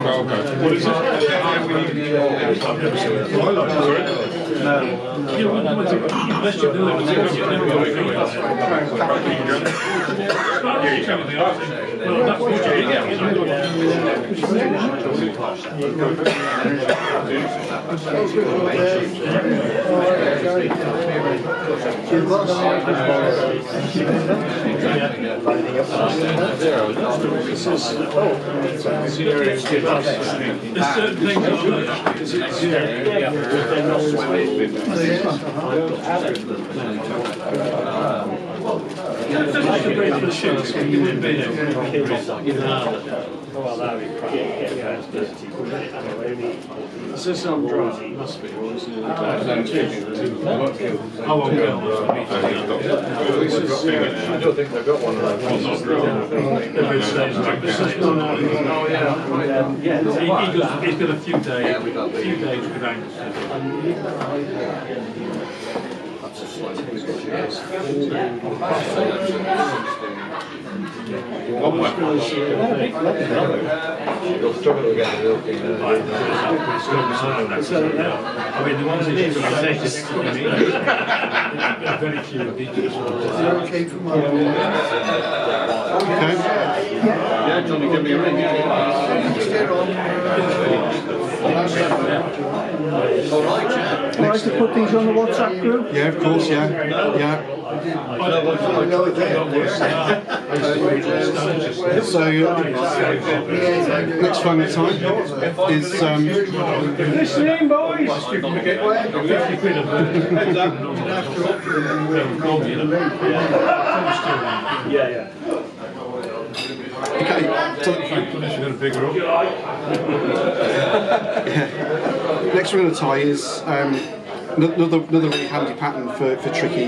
Okay. What is it? There's certain things Is this on dry? Must be. I won't go. I don't think they've got one of those. Oh yeah. He's got a few days with Angus. They'll struggle to get the milking. I mean, the ones that you can very few of these. Okay for my Yeah, Johnny, give me a ring. All right, yeah. Nice to put these on the WhatsApp group? Yeah, of course, yeah. So, next final time is Listening, boys! Yeah. okay. So, next we're going to tie is another really handy pattern for tricky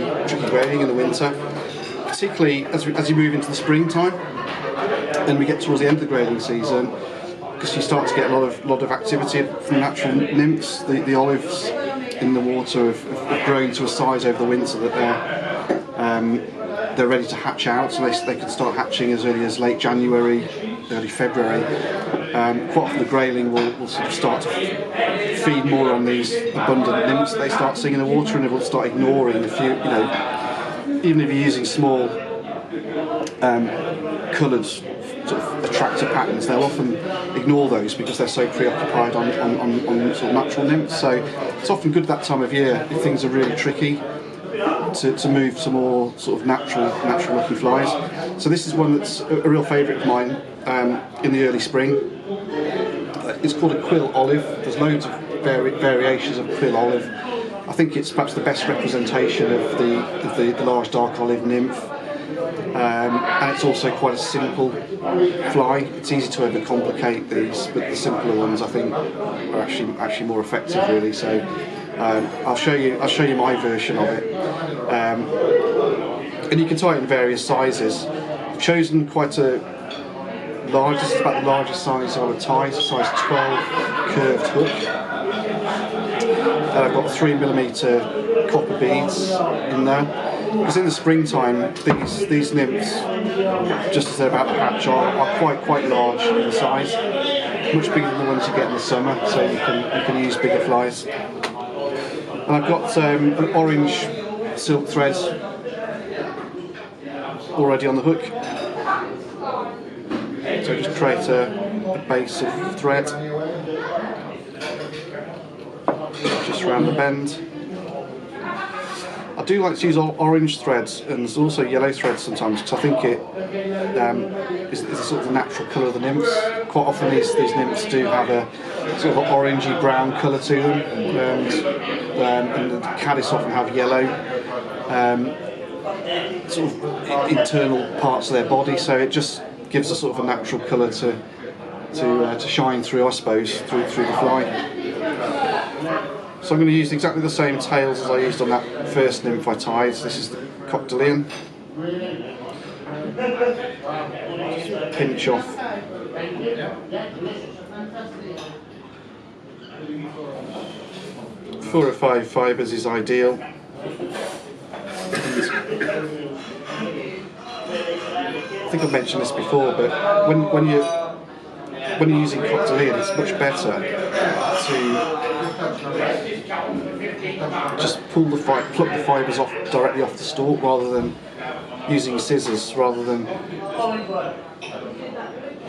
grading in the winter, particularly as you move into the springtime and we get towards the end of the grading season, because you start to get a lot of activity from natural nymphs. The olives in the water have grown to a size over the winter that they're ready to hatch out, so they can start hatching as early as late January, early February. Quite often the grayling will sort of start to feed more on these abundant nymphs that they start seeing in the water, and it will start ignoring a few, even if you're using small coloured sort of attractive patterns, they'll often ignore those because they're so preoccupied on sort of natural nymphs. So it's often good at that time of year if things are really tricky to move to more sort of natural looking flies. So this is one that's a real favourite of mine in the early spring. It's called a Quill Olive. There's loads of variations of Quill Olive. I think it's perhaps the best representation of the large dark olive nymph. And it's also quite a simple fly. It's easy to overcomplicate these, but the simpler ones I think are actually more effective, really. So I'll show you my version of it, and you can tie it in various sizes. I've chosen quite a large. This is about the largest size I would tie. It's a size 12 curved hook. And I've got 3mm copper beads in there. Because in the springtime, these nymphs, just as they're about to hatch, are quite large in size, much bigger than the ones you get in the summer. So you can use bigger flies. And I've got an orange silk thread already on the hook. So just create a base of thread just around the bend. I do like to use orange threads, and there's also yellow threads sometimes, because I think it is a sort of the natural colour of the nymphs. Quite often these nymphs do have a sort of orangey brown colour to them, and the caddis often have yellow sort of internal parts of their body, so it just gives a sort of a natural colour to shine through, I suppose, through the fly. So I'm going to use exactly the same tails as I used on that first nymph I tied. This is the Coctelian. Just pinch off. 4 or 5 fibres is ideal. I think I've mentioned this before, but when when you're using cotyledon, it's much better to just pluck the fibres off directly off the stalk rather than using scissors, rather than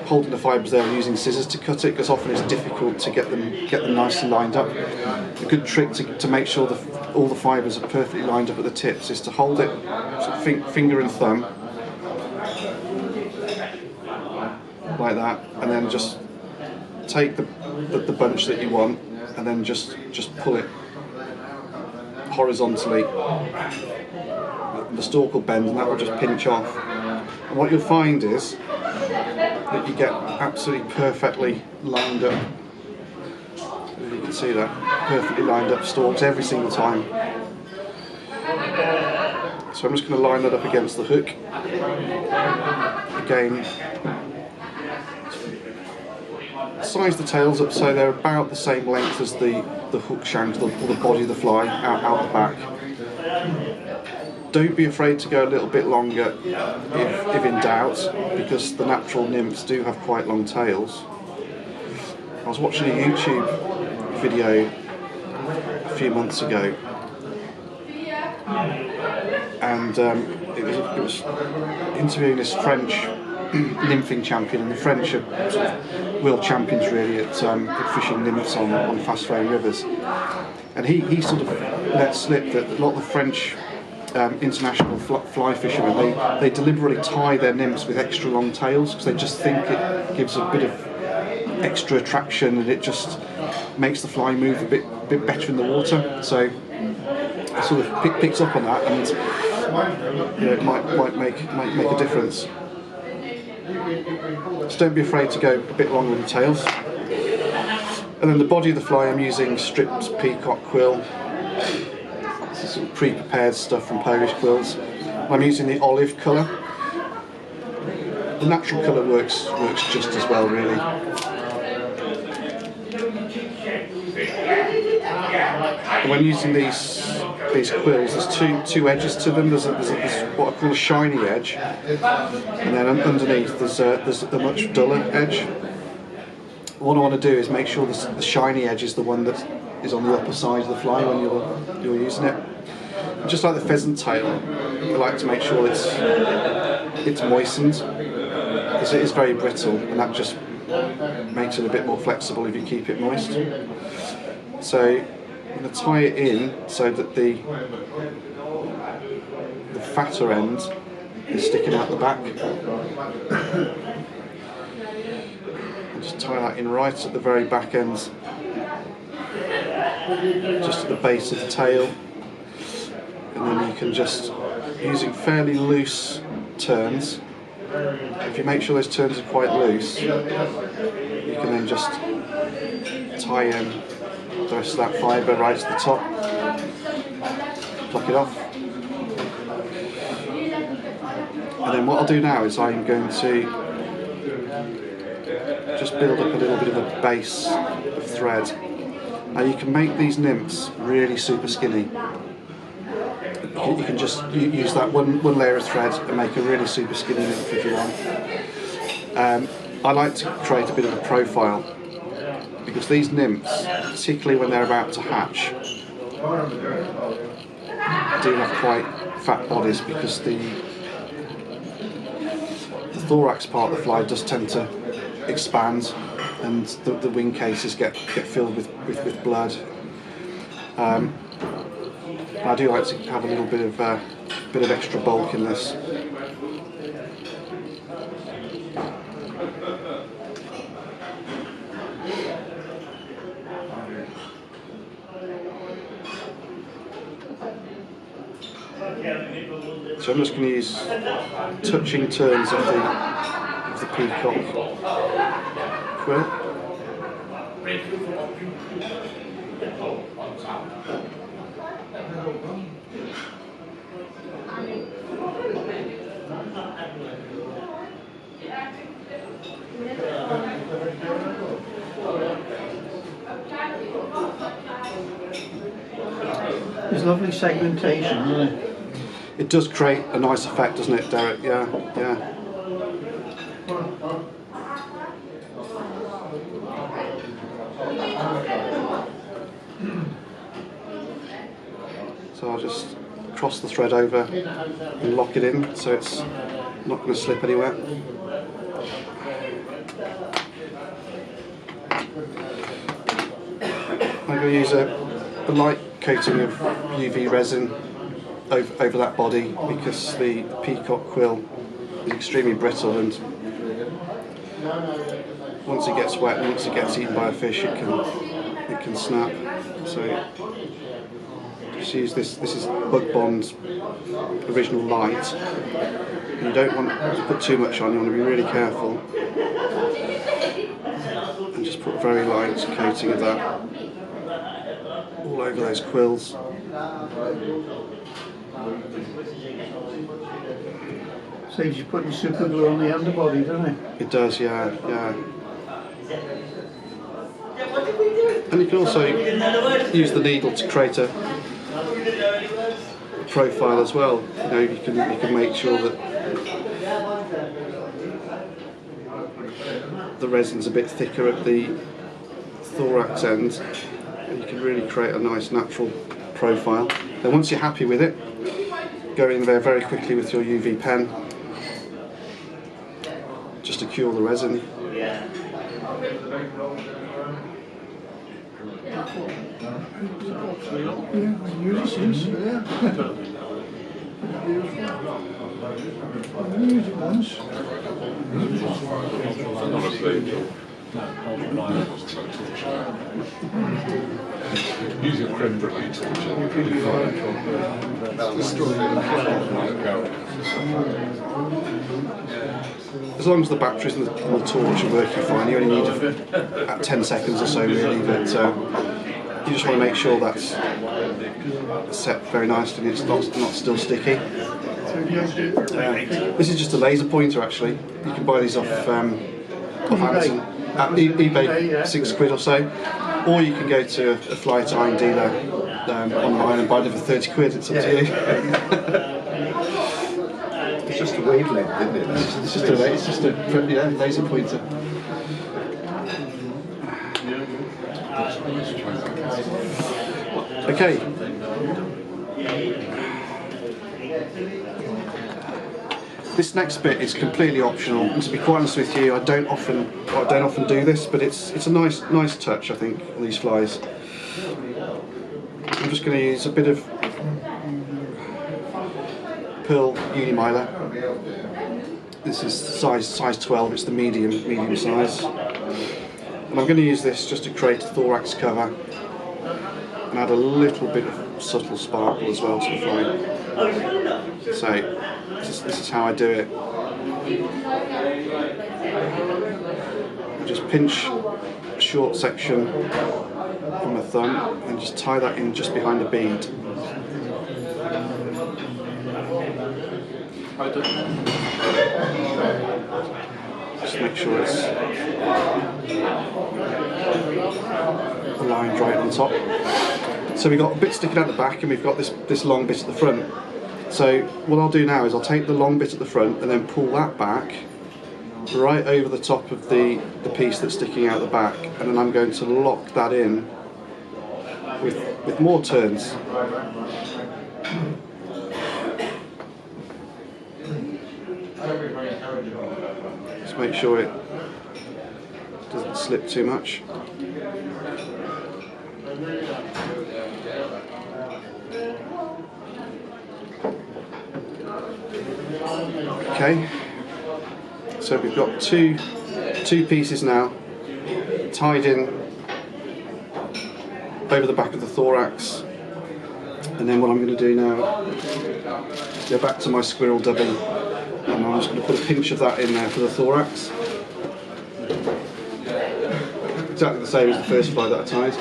holding the fibres there and using scissors to cut it, because often it's difficult to get them nicely lined up. A good trick to make sure all the fibres are perfectly lined up at the tips is to hold it, finger and thumb, like that, and then just take the bunch that you want, and then just pull it horizontally. The stalk will bend, and that will just pinch off. And what you'll find is that you get absolutely perfectly lined up. You can see that, perfectly lined up stalks every single time. So I'm just going to line that up against the hook. Again, size the tails up so they're about the same length as the hook shank, or the body of the fly out the back. Don't be afraid to go a little bit longer if in doubt, because the natural nymphs do have quite long tails. I was watching a YouTube video a few months ago, and it was interviewing this French nymphing champion, and the French are sort of world champions really at fishing nymphs on fast flowing rivers. And he sort of let slip that a lot of the French international fly fishermen, they deliberately tie their nymphs with extra long tails because they just think it gives a bit of extra attraction and it just makes the fly move a bit better in the water. So it sort of picks up on that, and it might make a difference. So don't be afraid to go a bit longer with the tails. And then the body of the fly, I'm using stripped peacock quill. This is sort of pre-prepared stuff from Polish quills. I'm using the olive colour. The natural colour works just as well, really. And when using these quills, there's two edges to them. There's what I call a shiny edge, and then underneath there's a much duller edge. What I want to do is make sure the shiny edge is the one that is on the upper side of the fly when you're using it. Just like the pheasant tail, I like to make sure it's moistened, because it is very brittle, and that just makes it a bit more flexible if you keep it moist. So I'm going to tie it in so that the fatter end is sticking out the back. And just tie that in right at the very back end, just at the base of the tail. And then you can just, using fairly loose turns, if you make sure those turns are quite loose, you can then just tie in the rest of that fibre right to the top, pluck it off. And then what I'll do now is I'm going to just build up a little bit of a base of thread. Now you can make these nymphs really super skinny. You can just use that one layer of thread and make a really super skinny nymph if you want. I like to create a bit of a profile, because these nymphs, particularly when they're about to hatch, do have quite fat bodies, because the thorax part of the fly does tend to expand, and the wing cases get filled with blood. I do like to have a little bit of extra bulk in this. So I'm just going to use touching turns of the peacock quill. There's lovely segmentation, isn't it? It does create a nice effect, doesn't it, Derek? Yeah, yeah. So I'll just cross the thread over and lock it in so it's not going to slip anywhere. I'm going to use a light coating of UV resin over that body because the peacock quill is extremely brittle, and once it gets wet and once it gets eaten by a fish it can snap. So just use this. This is Bug Bond's original light. You don't want to put too much on, you want to be really careful. And just put a very light coating of that all over those quills. Saves you putting super glue on the underbody, doesn't it? It does, yeah. And you can also use the needle to create a profile as well. You know, you can make sure that the resin's a bit thicker at the thorax end, and you can really create a nice natural profile. Then once you're happy with it, go in there very quickly with your UV pen just to cure the resin. Use your creme brulee torch. As long as the batteries and the torch are working fine, you only need about 10 seconds or so really, but you just want to make sure that's set very nicely and it's not still sticky. This is just a laser pointer actually. You can buy these off Amazon, at eBay, 6 quid or so, or you can go to a fly tying dealer online and buy them for 30 quid, it's up to you. It's just a wavelength, isn't it? It's just a laser pointer. Okay. This next bit is completely optional, and to be quite honest with you, I don't often do this, but it's a nice touch, I think, on these flies. I'm just going to use a bit of Pearl Unimiler. This is size 12. It's the medium size, and I'm going to use this just to create a thorax cover and add a little bit of subtle sparkle as well to the fly. So this is how I do it. I just pinch a short section on my thumb and just tie that in just behind the bead. Just make sure it's aligned right on top. So we've got a bit sticking out the back and we've got this long bit at the front. So what I'll do now is I'll take the long bit at the front and then pull that back right over the top of the piece that's sticking out the back, and then I'm going to lock that in with more turns. Just make sure it doesn't slip too much. Okay, so we've got two pieces now tied in over the back of the thorax, and then what I'm going to do now is go back to my squirrel dubbing, and I'm just going to put a pinch of that in there for the thorax. Exactly the same as the first fly that I tied.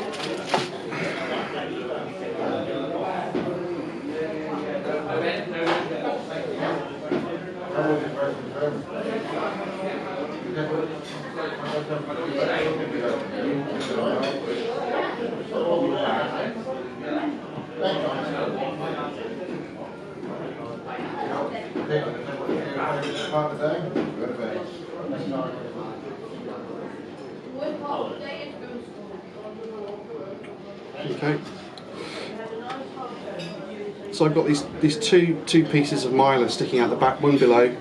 Okay. So I've got these two pieces of mylar sticking out the back, one below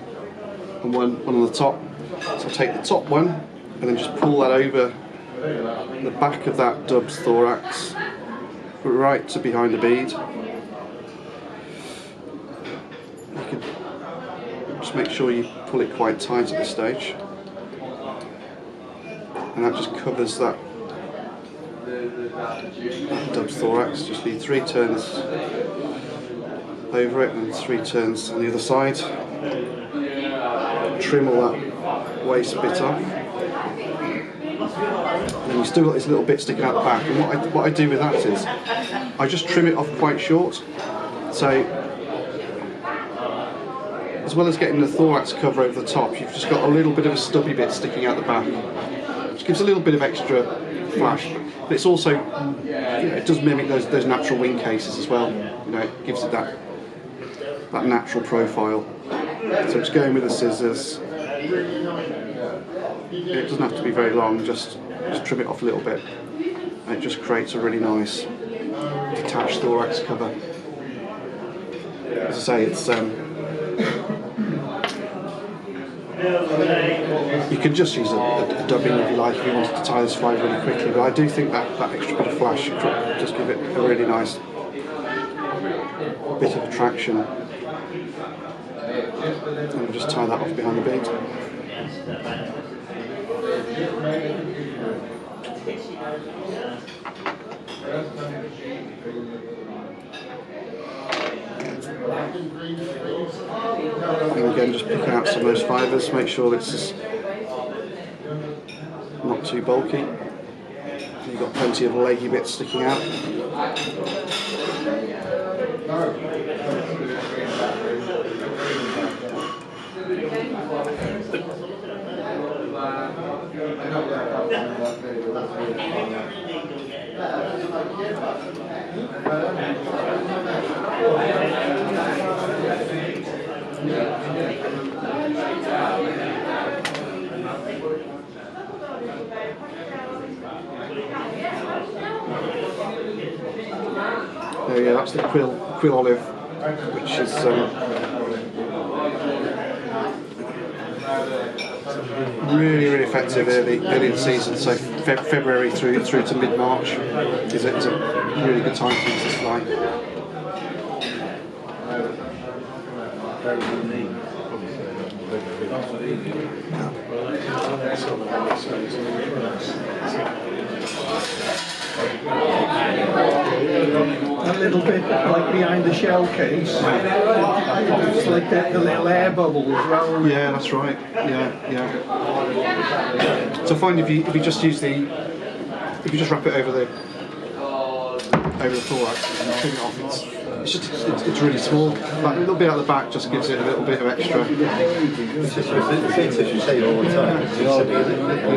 and one on the top. So I'll take the top one and then just pull that over the back of that dove's thorax, right to behind the bead. You can just make sure you pull it quite tight at this stage, and that just covers that dove's thorax. Just need 3 turns over it and 3 turns on the other side. Trim all that waste bit off, and then you've still got this little bit sticking out the back. And what I do with that is I just trim it off quite short. So as well as getting the thorax cover over the top, you've just got a little bit of a stubby bit sticking out the back, which gives a little bit of extra flash. But it's also, it does mimic those natural wing cases as well. It gives it that natural profile. So just going with the scissors. It doesn't have to be very long. Just trim it off a little bit, and it just creates a really nice detached thorax cover. As I say, it's you could just use a dubbing if you like, if you wanted to tie this fly really quickly, but I do think that extra bit of flash should just give it a really nice bit of attraction. And we'll just tie that off behind the bead. And again, just pick out some of those fibres, make sure it's not too bulky. You've got plenty of leggy bits sticking out. Oh yeah, that's the Quill Olive, which is really effective early in the season. So February through to mid-March is a really good time to use this fly. A little bit like behind the shell case. It's like the little air bubbles round. Yeah, that's right. Yeah. So I find if you just wrap it over the thorax and trim it off, it's really small. That little bit at the back just gives it a little bit of extra. It's just as you say all the time.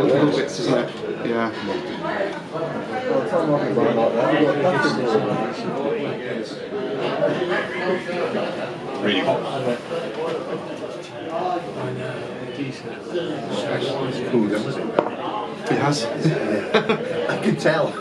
Little bits, isn't it? Yeah. Really hot. Cool, doesn't it? It has. I can tell.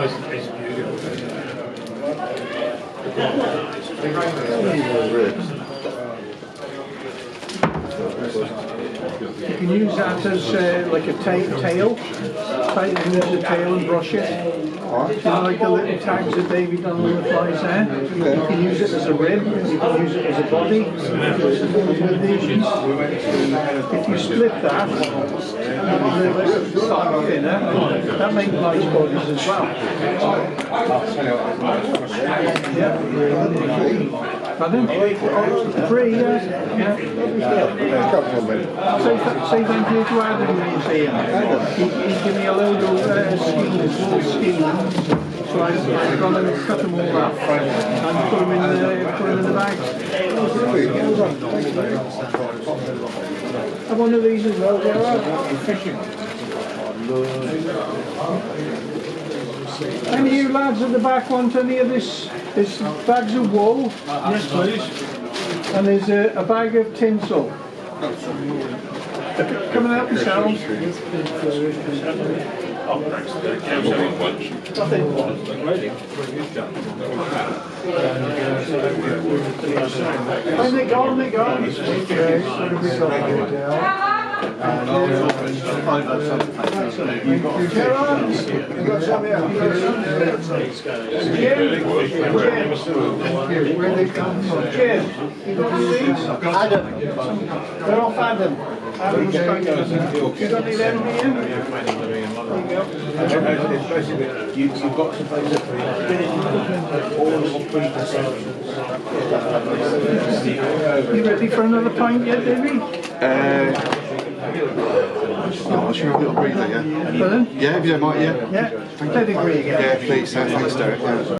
It's beautiful. You can use that as like a tail. You can use the tail and brush it. Like the little tags that David done on the flies there. You can use it as a rib, you can use it as a body. If you split that, slightly thinner, that makes nice bodies as well. Yeah. Pardon? Free, yeah. Say thank you to Adam in the museum. He gave me a load of schemes, wool schemes. So I've gone and cut them all up and put them in the bags. And one of these as well, there are fishing. Any of you lads at the back want any of this? There's bags of wool. Yes, please. And there's a bag of tinsel. Come and help yourselves. And they're gone, they're gone. Okay, what have we got? Gerard, you've got something else? Jim? Where they come from? Jim, you got any of these? Adam. They're off Adam. Adam's fingers. You got any of them here? You've got to basically all of the preconceptions. You ready for another pint yet, Davey? I'll show you a little breather, yeah? Pardon? Yeah, if you don't mind, yeah. Yeah, pedigree again. Yeah, please, thanks, Derek. Yeah.